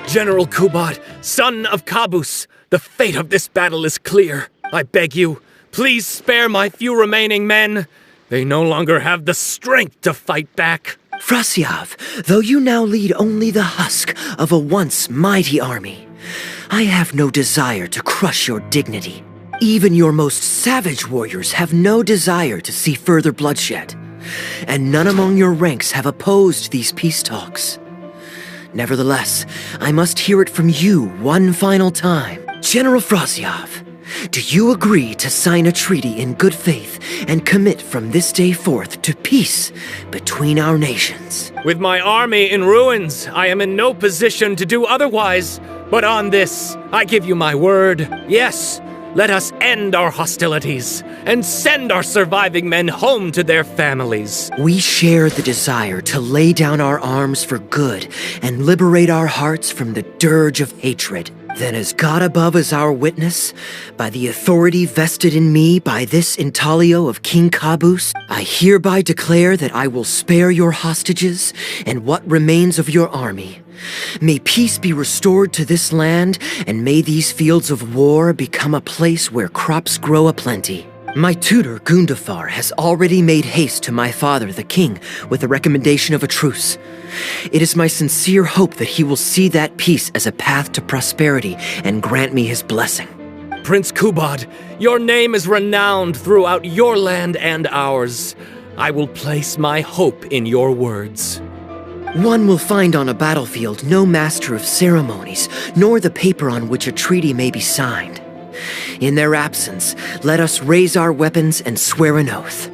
General Kubad, son of Kabus, the fate of this battle is clear. I beg you, please spare my few remaining men. They no longer have the strength to fight back. Frasiav, though you now lead only the husk of a once mighty army, I have no desire to crush your dignity. Even your most savage warriors have no desire to see further bloodshed, and none among your ranks have opposed these peace talks. Nevertheless, I must hear it from you one final time. General Frasiav, do you agree to sign a treaty in good faith and commit from this day forth to peace between our nations? With my army in ruins, I am in no position to do otherwise. But on this, I give you my word. Yes, let us end our hostilities and send our surviving men home to their families. We share the desire to lay down our arms for good and liberate our hearts from the dirge of hatred. Then as God above is our witness, by the authority vested in me by this intaglio of King Kabus, I hereby declare that I will spare your hostages and what remains of your army. May peace be restored to this land, and may these fields of war become a place where crops grow aplenty. My tutor, Gundafar, has already made haste to my father, the king, with the recommendation of a truce. It is my sincere hope that he will see that peace as a path to prosperity and grant me his blessing. Prince Kubad, your name is renowned throughout your land and ours. I will place my hope in your words. One will find on a battlefield no master of ceremonies, nor the paper on which a treaty may be signed. In their absence, let us raise our weapons and swear an oath.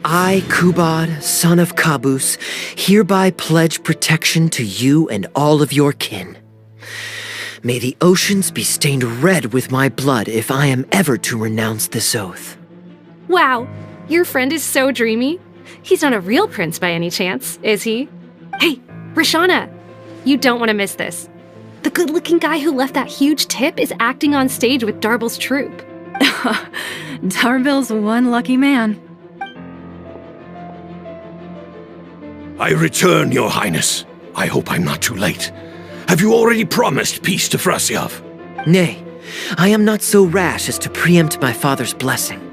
I, Kubad, son of Kabus, hereby pledge protection to you and all of your kin. May the oceans be stained red with my blood if I am ever to renounce this oath. Wow, your friend is so dreamy. He's not a real prince by any chance, is he? Hey, Rishana, you don't want to miss this. The good-looking guy who left that huge tip is acting on stage with Darbel's troupe. Darbel's one lucky man. I return, Your Highness. I hope I'm not too late. Have you already promised peace to Frasiav? Nay, I am not so rash as to preempt my father's blessing.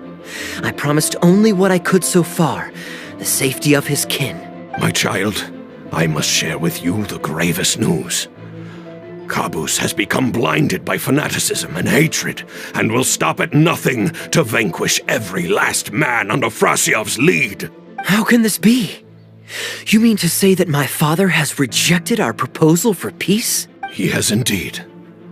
I promised only what I could so far, the safety of his kin. My child, I must share with you the gravest news. Kabus has become blinded by fanaticism and hatred, and will stop at nothing to vanquish every last man under Frasiav's lead. How can this be? You mean to say that my father has rejected our proposal for peace? He has indeed.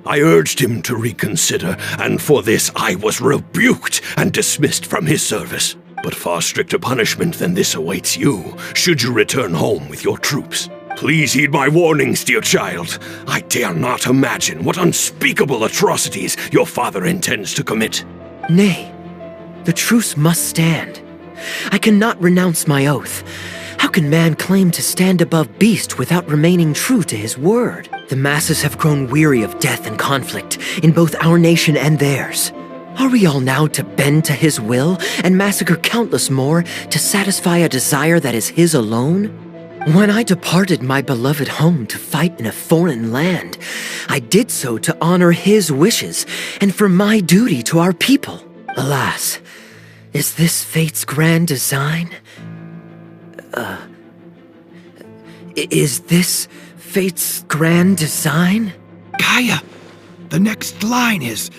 I urged him to reconsider, and for this I was rebuked and dismissed from his service. But far stricter punishment than this awaits you, should you return home with your troops. Please heed my warnings, dear child. I dare not imagine what unspeakable atrocities your father intends to commit. Nay, the truce must stand. I cannot renounce my oath. How can man claim to stand above beast without remaining true to his word? The masses have grown weary of death and conflict in both our nation and theirs. Are we all now to bend to his will and massacre countless more to satisfy a desire that is his alone? When I departed my beloved home to fight in a foreign land, I did so to honor his wishes and for my duty to our people. Alas, is this fate's grand design? Is this fate's grand design? Kaeya, the next line is,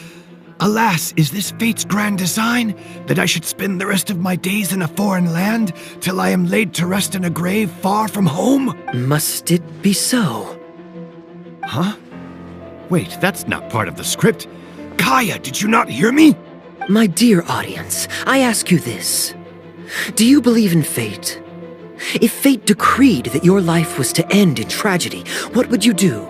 alas, is this fate's grand design, that I should spend the rest of my days in a foreign land, till I am laid to rest in a grave far from home? Must it be so? Huh? Wait, that's not part of the script. Kaeya, did you not hear me? My dear audience, I ask you this. Do you believe in fate? If fate decreed that your life was to end in tragedy, what would you do?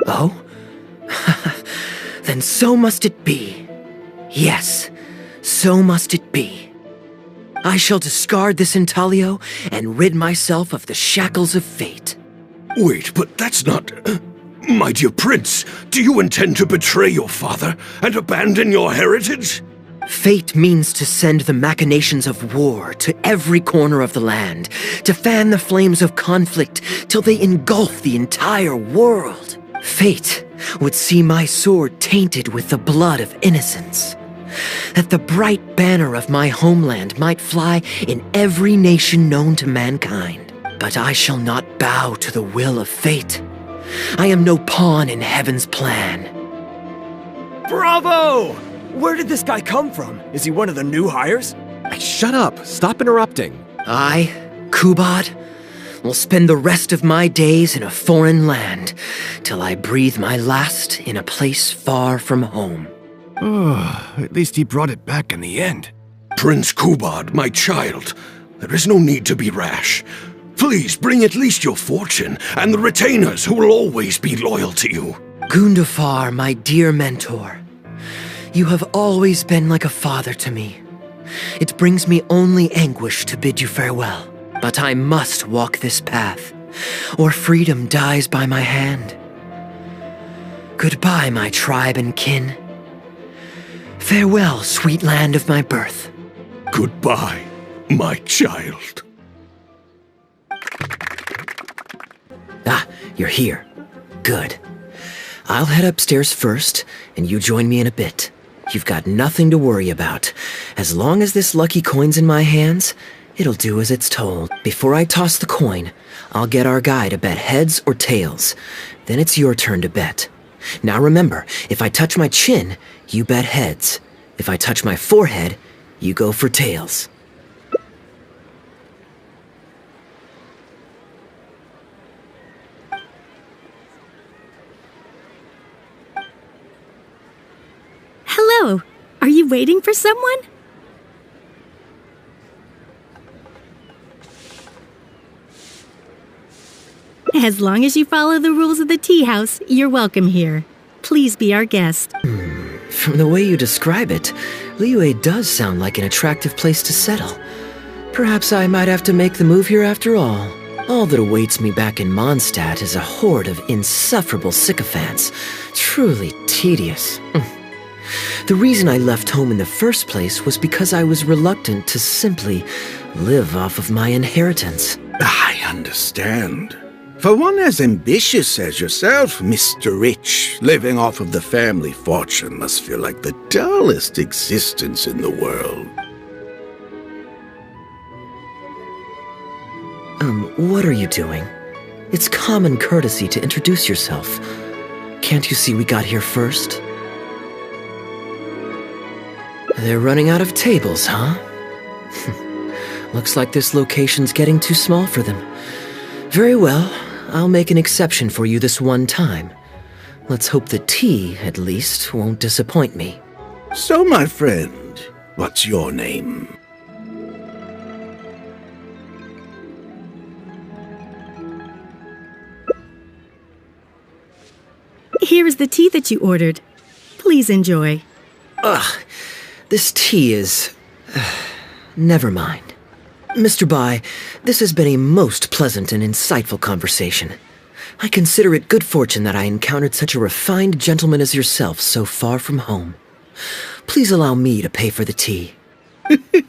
Oh? Then so must it be. Yes, so must it be. I shall discard this intaglio and rid myself of the shackles of fate. Wait, but that's not... My dear prince, do you intend to betray your father and abandon your heritage? Fate means to send the machinations of war to every corner of the land, to fan the flames of conflict till they engulf the entire world. Fate would see my sword tainted with the blood of innocence, that the bright banner of my homeland might fly in every nation known to mankind. But I shall not bow to the will of fate. I am no pawn in heaven's plan. Bravo! Where did this guy come from? Is he one of the new hires? Hey, shut up! Stop interrupting! I, Kubad, will spend the rest of my days in a foreign land till I breathe my last in a place far from home. Oh, at least he brought it back in the end. Prince Kubad, my child, there is no need to be rash. Please bring at least your fortune and the retainers who will always be loyal to you. Gundafar, my dear mentor, you have always been like a father to me. It brings me only anguish to bid you farewell, but I must walk this path, or freedom dies by my hand. Goodbye, my tribe and kin. Farewell, sweet land of my birth. Goodbye, my child. Ah, you're here. Good. I'll head upstairs first, and you join me in a bit. You've got nothing to worry about. As long as this lucky coin's in my hands, it'll do as it's told. Before I toss the coin, I'll get our guy to bet heads or tails. Then it's your turn to bet. Now remember, if I touch my chin, you bet heads. If I touch my forehead, you go for tails. Hello. Are you waiting for someone? As long as you follow the rules of the tea house, you're welcome here. Please be our guest. From the way you describe it, Liyue does sound like an attractive place to settle. Perhaps I might have to make the move here after all. All that awaits me back in Mondstadt is a horde of insufferable sycophants. Truly tedious. The reason I left home in the first place was because I was reluctant to simply live off of my inheritance. I understand. For one as ambitious as yourself, Mr. Rich, living off of the family fortune must feel like the dullest existence in the world. What are you doing? It's common courtesy to introduce yourself. Can't you see we got here first? They're running out of tables, huh? Looks like this location's getting too small for them. Very well, I'll make an exception for you this one time. Let's hope the tea, at least, won't disappoint me. So, my friend, what's your name? Here is the tea that you ordered. Please enjoy. Ugh, this tea is... never mind. Mr. Bai, this has been a most pleasant and insightful conversation. I consider it good fortune that I encountered such a refined gentleman as yourself so far from home. Please allow me to pay for the tea.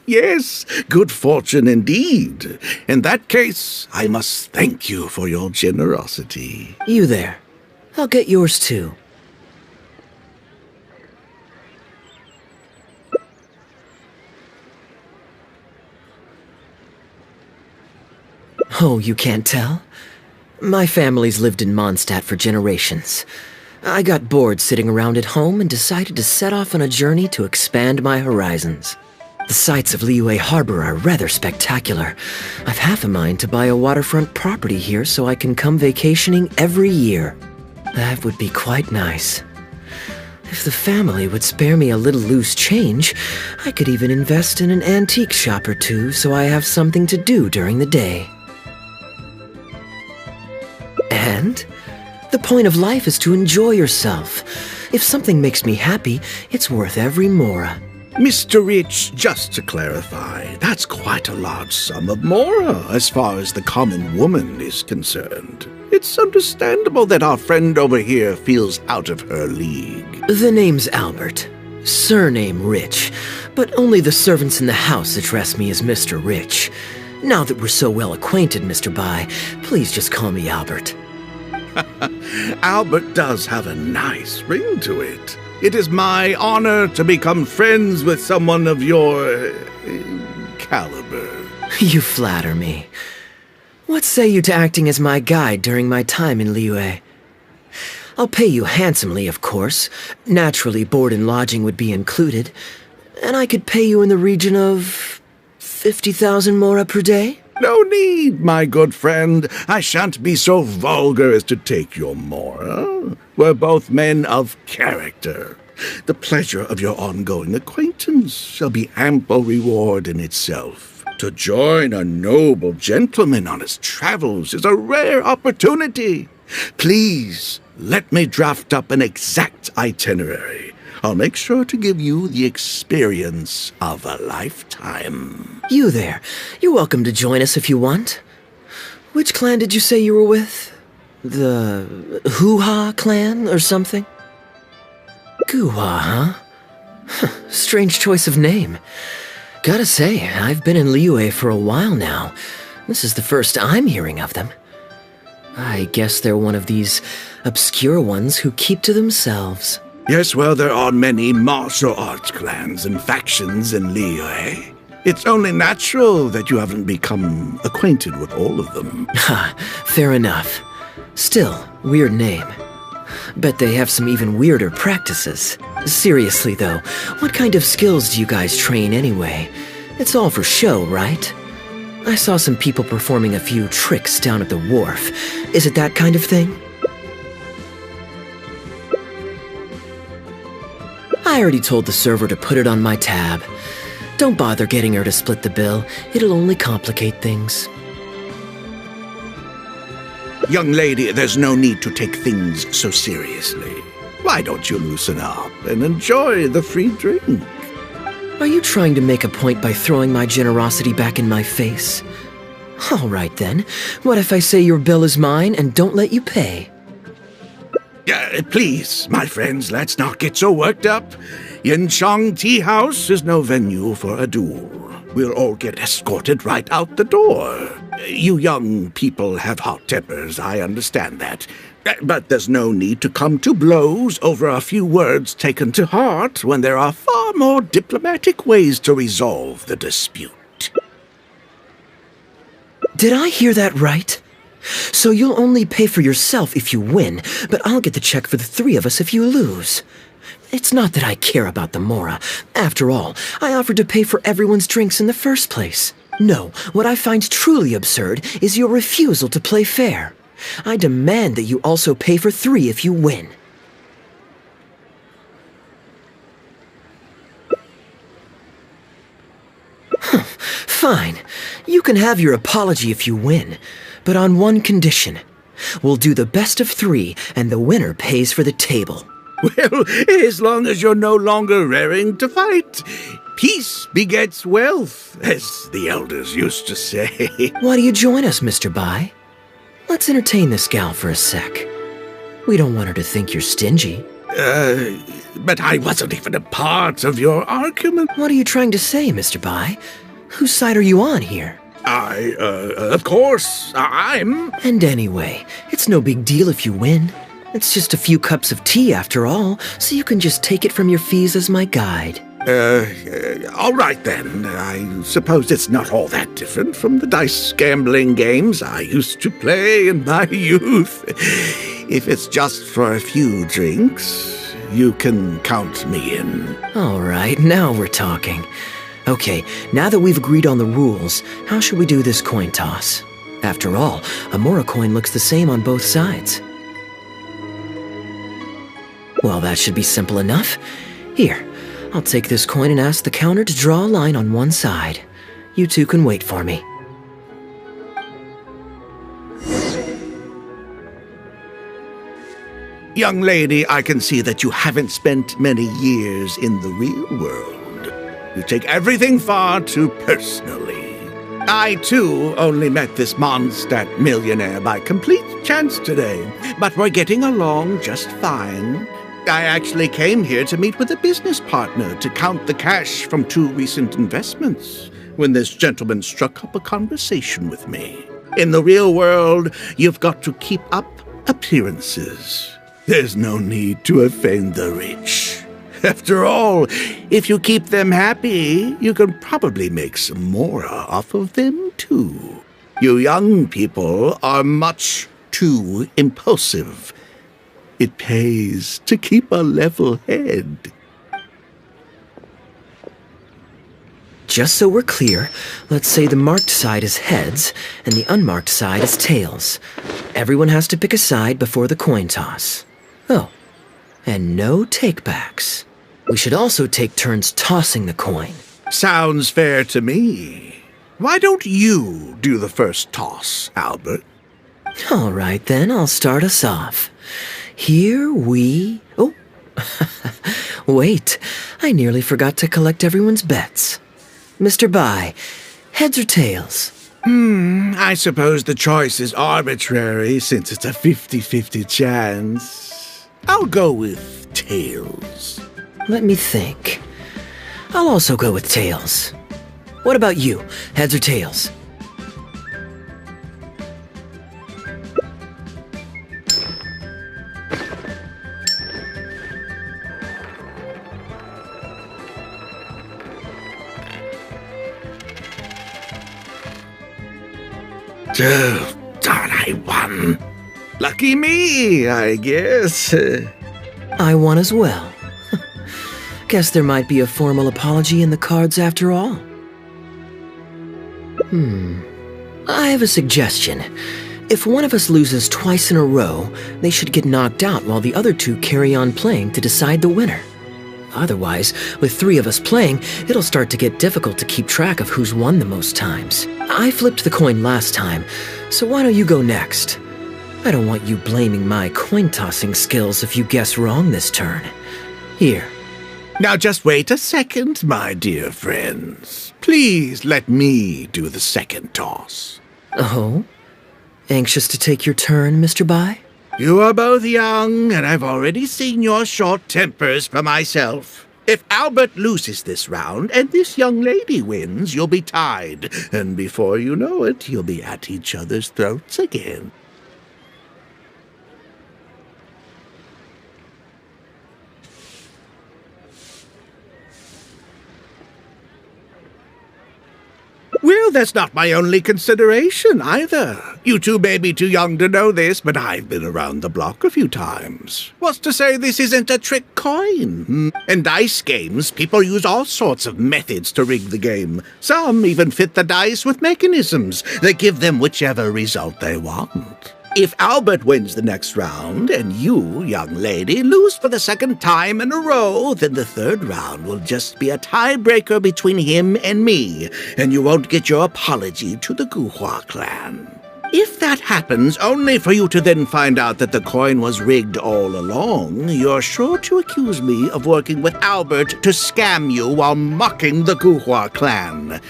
Yes, good fortune indeed. In that case, I must thank you for your generosity. You there. I'll get yours too. Oh, you can't tell? My family's lived in Mondstadt for generations. I got bored sitting around at home and decided to set off on a journey to expand my horizons. The sights of Liyue Harbor are rather spectacular. I've half a mind to buy a waterfront property here so I can come vacationing every year. That would be quite nice. If the family would spare me a little loose change, I could even invest in an antique shop or two so I have something to do during the day. And the point of life is to enjoy yourself. If something makes me happy, it's worth every mora. Mr. Rich, just to clarify, that's quite a large sum of mora as far as the common woman is concerned. It's understandable that our friend over here feels out of her league. The name's Albert. Surname Rich, but only the servants in the house address me as Mr. Rich. Now that we're so well acquainted, Mr. Bai, please just call me Albert. Albert does have a nice ring to it. It is my honor to become friends with someone of your caliber. You flatter me. What say you to acting as my guide during my time in Liyue? I'll pay you handsomely, of course. Naturally, board and lodging would be included. And I could pay you in the region of 50,000 mora per day? No need, my good friend. I shan't be so vulgar as to take your mora. We're both men of character. The pleasure of your ongoing acquaintance shall be ample reward in itself. To join a noble gentleman on his travels is a rare opportunity. Please, let me draft up an exact itinerary. I'll make sure to give you the experience of a lifetime. You there. You're welcome to join us if you want. Which clan did you say you were with? The Hoo-Ha clan or something? Goo-Ha, huh? Strange choice of name. Gotta say, I've been in Liyue for a while now. This is the first I'm hearing of them. I guess they're one of these obscure ones who keep to themselves. Yes, well, there are many martial arts clans and factions in Liyue. It's only natural that you haven't become acquainted with all of them. Ha, fair enough. Still, weird name. Bet they have some even weirder practices. Seriously, though, what kind of skills do you guys train anyway? It's all for show, right? I saw some people performing a few tricks down at the wharf. Is it that kind of thing? I already told the server to put it on my tab. Don't bother getting her to split the bill. It'll only complicate things. Young lady, there's no need to take things so seriously. Why don't you loosen up and enjoy the free drink? Are you trying to make a point by throwing my generosity back in my face? All right then. What if I say your bill is mine and don't let you pay? Please, my friends, let's not get so worked up. Yinchang Tea House is no venue for a duel. We'll all get escorted right out the door. You young people have hot tempers, I understand that. But there's no need to come to blows over a few words taken to heart when there are far more diplomatic ways to resolve the dispute. Did I hear that right? So you'll only pay for yourself if you win, but I'll get the check for the three of us if you lose. It's not that I care about the mora. After all, I offered to pay for everyone's drinks in the first place. No, what I find truly absurd is your refusal to play fair. I demand that you also pay for three if you win. Fine. You can have your apology if you win, but on one condition. We'll do the best of three, and the winner pays for the table. Well, as long as you're no longer raring to fight. Peace begets wealth, as the elders used to say. Why do you join us, Mr. Bai? Let's entertain this gal for a sec. We don't want her to think you're stingy. But I wasn't even a part of your argument. What are you trying to say, Mr. Bai? Whose side are you on here? Of course, I'm... And anyway, it's no big deal if you win. It's just a few cups of tea after all, so you can just take it from your fees as my guide. All right then. I suppose it's not all that different from the dice gambling games I used to play in my youth. If it's just for a few drinks, you can count me in. All right, now we're talking. Okay, now that we've agreed on the rules, how should we do this coin toss? After all, a mora coin looks the same on both sides. Well, that should be simple enough. Here, I'll take this coin and ask the counter to draw a line on one side. You two can wait for me. Young lady, I can see that you haven't spent many years in the real world. You take everything far too personally. I, too, only met this Mondstadt millionaire by complete chance today, but we're getting along just fine. I actually came here to meet with a business partner to count the cash from 2 recent investments when this gentleman struck up a conversation with me. In the real world, you've got to keep up appearances. There's no need to offend the rich. After all, if you keep them happy, you can probably make some more off of them, too. You young people are much too impulsive. It pays to keep a level head. Just so we're clear, let's say the marked side is heads and the unmarked side is tails. Everyone has to pick a side before the coin toss. Oh, and no takebacks. We should also take turns tossing the coin. Sounds fair to me. Why don't you do the first toss, Albert? All right, then, I'll start us off. Here we... Oh, wait, I nearly forgot to collect everyone's bets. Mr. Bai, heads or tails? I suppose the choice is arbitrary since it's a 50-50 chance. I'll go with tails. Let me think. I'll also go with tails. What about you? Heads or tails? Oh, darn, I won. Lucky me, I guess. I won as well. Guess there might be a formal apology in the cards after all. I have a suggestion. If one of us loses twice in a row, they should get knocked out while the other two carry on playing to decide the winner. Otherwise, with 3 of us playing, it'll start to get difficult to keep track of who's won the most times. I flipped the coin last time, so why don't you go next? I don't want you blaming my coin-tossing skills if you guess wrong this turn. Here. Now just wait a second, my dear friends. Please let me do the second toss. Oh? Anxious to take your turn, Mr. Bai? You are both young, and I've already seen your short tempers for myself. If Albert loses this round and this young lady wins, you'll be tied. And before you know it, you'll be at each other's throats again. Well, that's not my only consideration, either. You two may be too young to know this, but I've been around the block a few times. What's to say this isn't a trick coin? In dice games, people use all sorts of methods to rig the game. Some even fit the dice with mechanisms that give them whichever result they want. If Albert wins the next round, and you, young lady, lose for the second time in a row, then the third round will just be a tiebreaker between him and me, and you won't get your apology to the Guhua clan. If that happens, only for you to then find out that the coin was rigged all along, you're sure to accuse me of working with Albert to scam you while mocking the Guhua clan.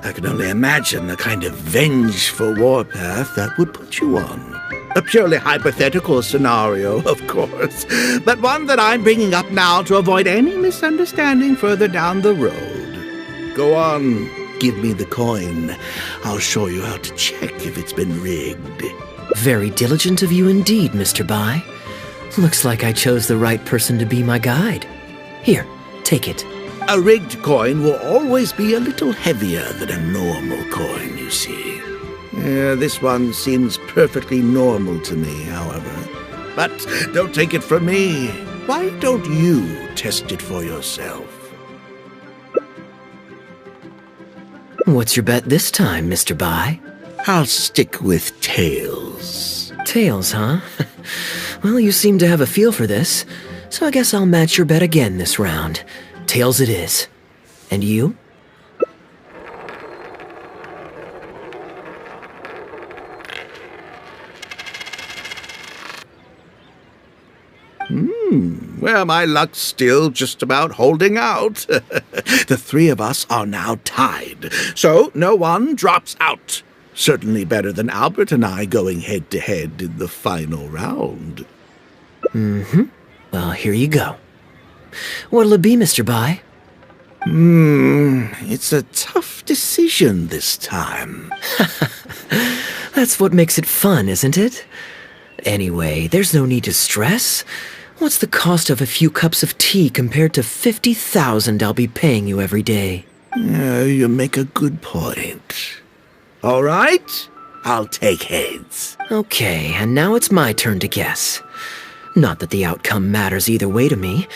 I can only imagine the kind of vengeful warpath that would put you on. A purely hypothetical scenario, of course, but one that I'm bringing up now to avoid any misunderstanding further down the road. Go on, give me the coin. I'll show you how to check if it's been rigged. Very diligent of you indeed, Mr. Bai. Looks like I chose the right person to be my guide. Here, take it. A rigged coin will always be a little heavier than a normal coin, you see. This one seems perfectly normal to me, however. But don't take it from me. Why don't you test it for yourself? What's your bet this time, Mr. Bai? I'll stick with tails. Tails, huh? Well, you seem to have a feel for this, so I guess I'll match your bet again this round. Tails it is. And you? Well, my luck's still just about holding out. The three of us are now tied, so no one drops out. Certainly better than Albert and I going head-to-head in the final round. Well, here you go. What'll it be, Mr. Bai? It's a tough decision this time. That's what makes it fun, isn't it? Anyway, there's no need to stress. What's the cost of a few cups of tea compared to 50,000 I'll be paying you every day? You make a good point. All right, I'll take heads. Okay, and now it's my turn to guess. Not that the outcome matters either way to me.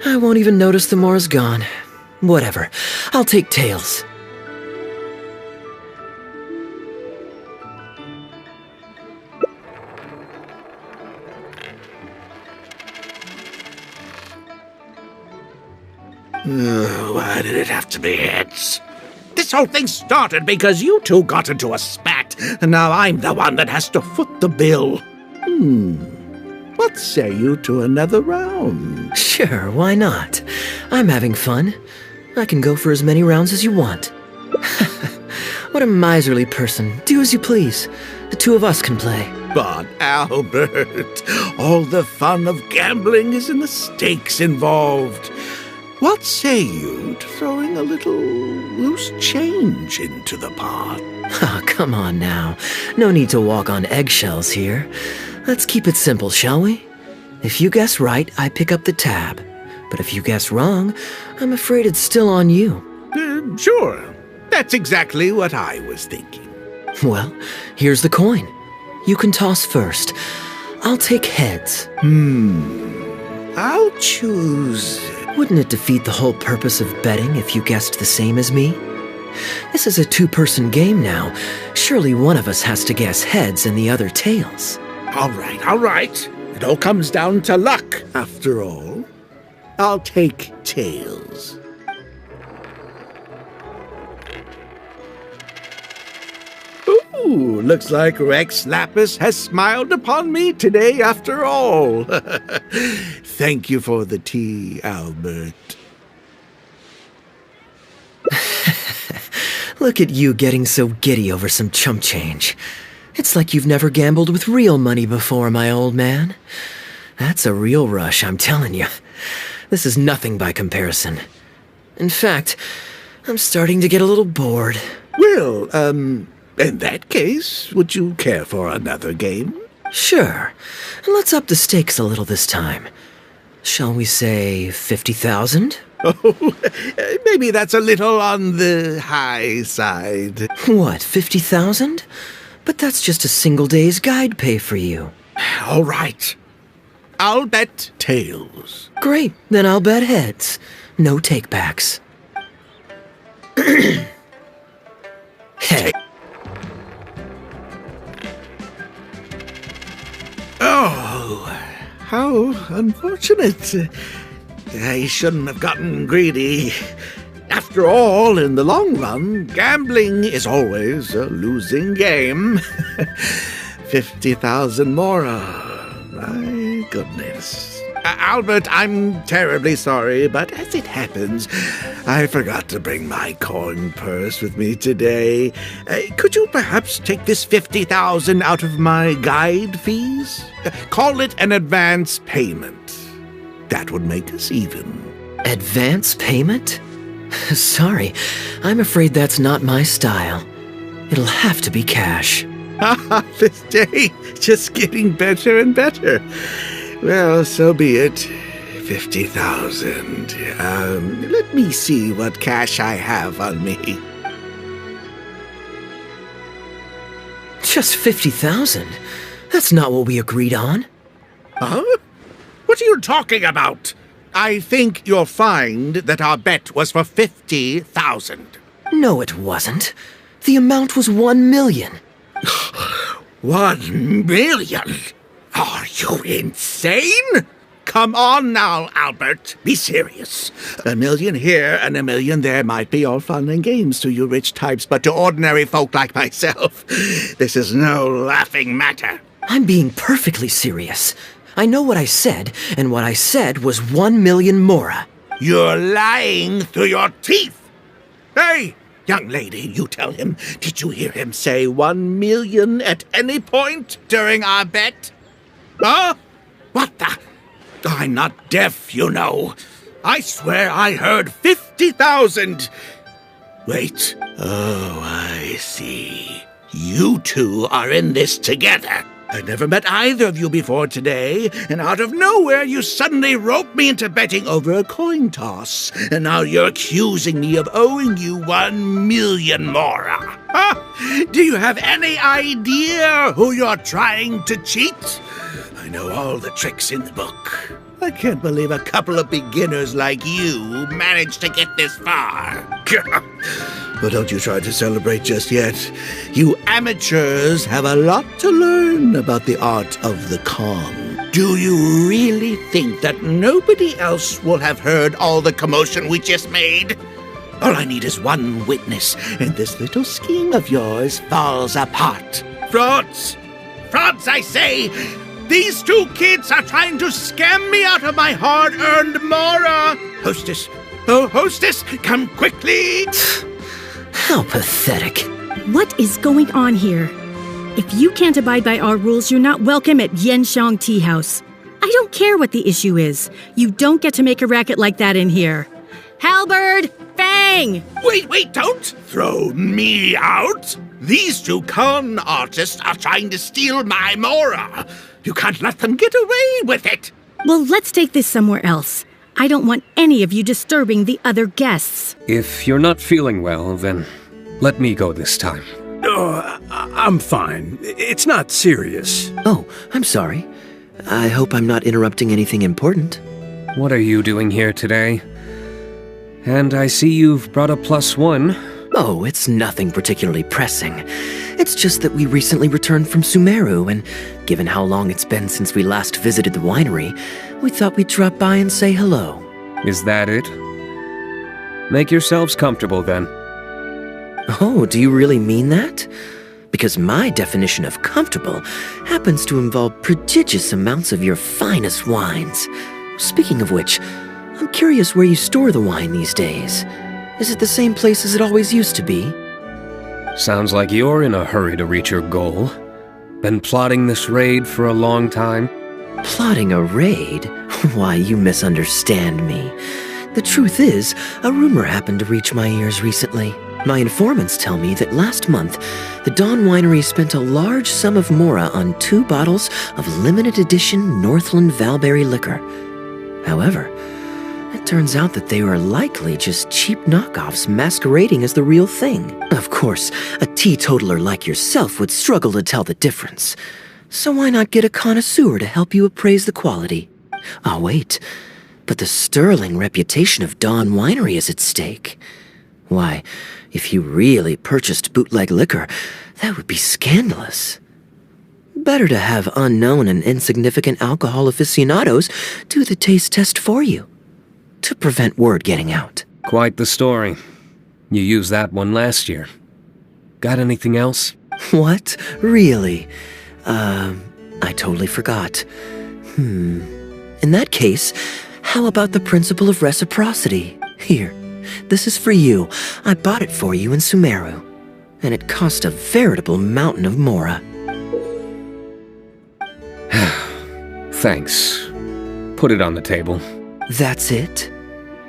I won't even notice the more is gone. Whatever, I'll take tails. Why did it have to be heads? This whole thing started because you two got into a spat, and now I'm the one that has to foot the bill. What say you to another round? Sure, why not? I'm having fun. I can go for as many rounds as you want. What a miserly person. Do as you please. The two of us can play. But, Albert, all the fun of gambling is in the stakes involved. What say you to throwing a little loose change into the pot? Oh, come on now. No need to walk on eggshells here. Let's keep it simple, shall we? If you guess right, I pick up the tab. But if you guess wrong, I'm afraid it's still on you. Sure. That's exactly what I was thinking. Well, here's the coin. You can toss first. I'll take heads. I'll choose. Wouldn't it defeat the whole purpose of betting if you guessed the same as me? This is a two-person game now. Surely one of us has to guess heads and the other tails. All right. It all comes down to luck, after all. I'll take tails. Ooh, looks like Rex Lapis has smiled upon me today after all. Thank you for the tea, Albert. Look at you getting so giddy over some chump change. It's like you've never gambled with real money before, my old man. That's a real rush, I'm telling you. This is nothing by comparison. In fact, I'm starting to get a little bored. Well, in that case, would you care for another game? Sure. And let's up the stakes a little this time. Shall we say 50,000? Oh, maybe that's a little on the high side. What, 50,000? But that's just a single day's guide pay for you. All right. I'll bet tails. Great, then I'll bet heads. No takebacks. Head. Oh, how unfortunate. I shouldn't have gotten greedy. After all, in the long run, gambling is always a losing game. 50,000 more. My goodness. Albert, I'm terribly sorry, but as it happens, I forgot to bring my coin purse with me today. Could you perhaps take this 50,000 out of my guide fees? Call it an advance payment. That would make us even. Advance payment? Sorry, I'm afraid that's not my style. It'll have to be cash. This day, just getting better and better. Well, so be it. 50,000. Let me see what cash I have on me. Just 50,000? That's not what we agreed on. Huh? What are you talking about? I think you'll find that our bet was for 50,000. No, it wasn't. The amount was 1 million. 1 million? Are you insane? Come on now, Albert. Be serious. 1 million here and 1 million there might be all fun and games to you rich types, but to ordinary folk like myself, this is no laughing matter. I'm being perfectly serious. I know what I said, and what I said was 1 million mora. You're lying through your teeth! Hey, young lady, you tell him. Did you hear him say 1 million at any point during our bet? Huh? What the? I'm not deaf, you know. I swear I heard 50,000. Wait. Oh, I see. You two are in this together. I never met either of you before today, and out of nowhere you suddenly roped me into betting over a coin toss, and now you're accusing me of owing you 1 million mora. Huh? Do you have any idea who you're trying to cheat? I know all the tricks in the book. I can't believe a couple of beginners like you managed to get this far. But don't you try to celebrate just yet. You amateurs have a lot to learn about the art of the con. Do you really think that nobody else will have heard all the commotion we just made? All I need is one witness, and this little scheme of yours falls apart. Frauds! Frauds, I say! These two kids are trying to scam me out of my hard-earned mora! Hostess! Oh, hostess, come quickly! How pathetic. What is going on here? If you can't abide by our rules, you're not welcome at Yanshang Tea House. I don't care what the issue is. You don't get to make a racket like that in here. Halberd! Fang! Wait, don't throw me out! These two con artists are trying to steal my mora! You can't let them get away with it! Well, let's take this somewhere else. I don't want any of you disturbing the other guests. If you're not feeling well, then let me go this time. Oh, I'm fine. It's not serious. Oh, I'm sorry. I hope I'm not interrupting anything important. What are you doing here today? And I see you've brought a +1. Oh, it's nothing particularly pressing. It's just that we recently returned from Sumeru, and given how long it's been since we last visited the winery, we thought we'd drop by and say hello. Is that it? Make yourselves comfortable then. Oh, do you really mean that? Because my definition of comfortable happens to involve prodigious amounts of your finest wines. Speaking of which, I'm curious where you store the wine these days. Is it the same place as it always used to be? Sounds like you're in a hurry to reach your goal. Been plotting this raid for a long time? Plotting a raid? Why, you misunderstand me. The truth is, a rumor happened to reach my ears recently. My informants tell me that last month, the Dawn Winery spent a large sum of mora on 2 bottles of limited edition Northland Valberry liquor. However, it turns out that they were likely just cheap knockoffs masquerading as the real thing. Of course, a teetotaler like yourself would struggle to tell the difference. So why not get a connoisseur to help you appraise the quality? Ah, wait. But the sterling reputation of Dawn Winery is at stake. Why, if you really purchased bootleg liquor, that would be scandalous. Better to have unknown and insignificant alcohol aficionados do the taste test for you, to prevent word getting out. Quite the story. You used that one last year. Got anything else? What? Really? I totally forgot. In that case, how about the principle of reciprocity? Here, this is for you. I bought it for you in Sumeru, and it cost a veritable mountain of mora. Thanks. Put it on the table. That's it?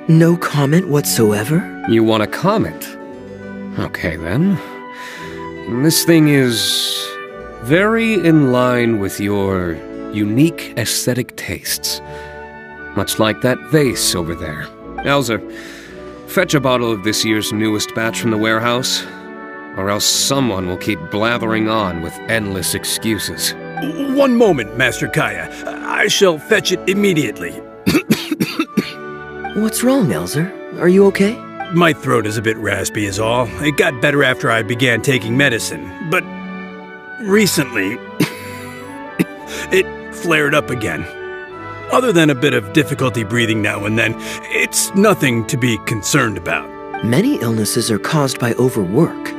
No comment whatsoever? You want a comment? Okay then. This thing is very in line with your unique aesthetic tastes. Much like that vase over there. Elzer, fetch a bottle of this year's newest batch from the warehouse, or else someone will keep blathering on with endless excuses. One moment, Master Kaeya. I shall fetch it immediately. What's wrong, Elzer? Are you okay? My throat is a bit raspy is all. It got better after I began taking medicine, but recently it flared up again. Other than a bit of difficulty breathing now and then, it's nothing to be concerned about. Many illnesses are caused by overwork.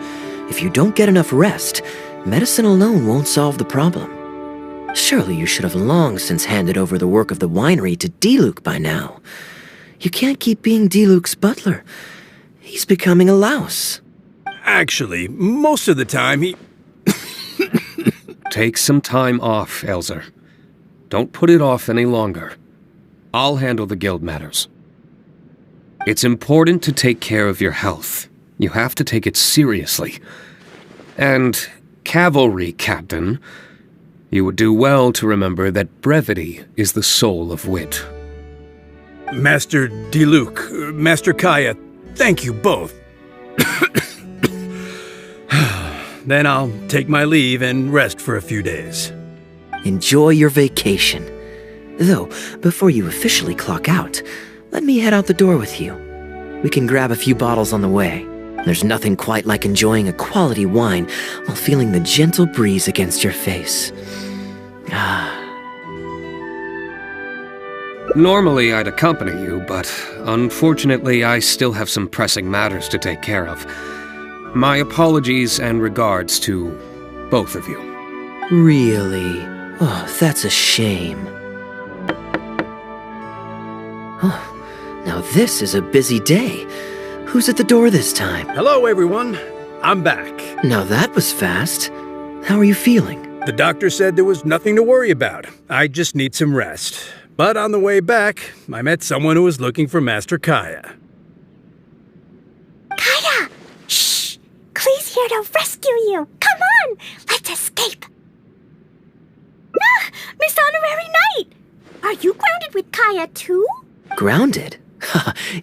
If you don't get enough rest, medicine alone won't solve the problem. Surely you should have long since handed over the work of the winery to Diluc by now. You can't keep being Diluc's butler. He's becoming a louse. Actually, most of the time he... Take some time off, Elzer. Don't put it off any longer. I'll handle the guild matters. It's important to take care of your health. You have to take it seriously. And, cavalry captain, you would do well to remember that brevity is the soul of wit. Master Diluc, Master Kaeya, thank you both. Then I'll take my leave and rest for a few days. Enjoy your vacation. Though, before you officially clock out, let me head out the door with you. We can grab a few bottles on the way. There's nothing quite like enjoying a quality wine while feeling the gentle breeze against your face. Normally I'd accompany you, but unfortunately I still have some pressing matters to take care of. My apologies and regards to both of you. Really? Oh, that's a shame. Oh, now this is a busy day. Who's at the door this time? Hello, everyone. I'm back. Now that was fast. How are you feeling? The doctor said there was nothing to worry about. I just need some rest. But on the way back, I met someone who was looking for Master Kaeya. Kaeya! Shh! Klee's here to rescue you! Come on! Let's escape! Ah! Miss Honorary Knight! Are you grounded with Kaeya too? Grounded?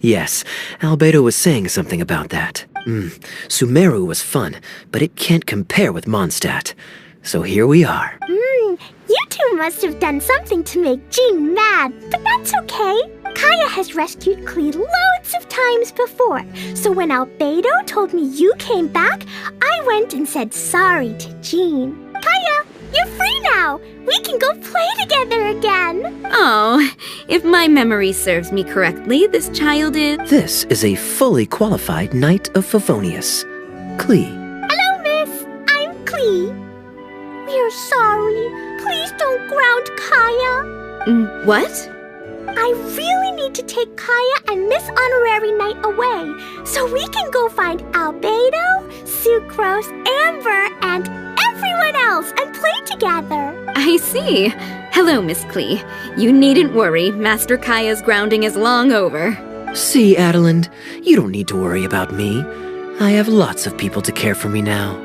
Yes, Albedo was saying something about that. Sumeru was fun, but it can't compare with Mondstadt. So here we are. You two must have done something to make Jean mad, but that's okay. Kaeya has rescued Klee loads of times before, so when Albedo told me you came back, I went and said sorry to Jean. Kaeya, you're free now! We can go play together again! Oh, if my memory serves me correctly, this child is... This is a fully qualified Knight of Favonius, Klee. Hello, miss. I'm Klee. We're sorry. Please don't ground Kaeya. What? I really need to take Kaeya and Miss Honorary Knight away so we can go find Albedo, Sucrose, Amber, and everyone else and play together. I see. Hello, Miss Klee. You needn't worry. Master Kaeya's grounding is long over. See, Adelind, you don't need to worry about me. I have lots of people to care for me now.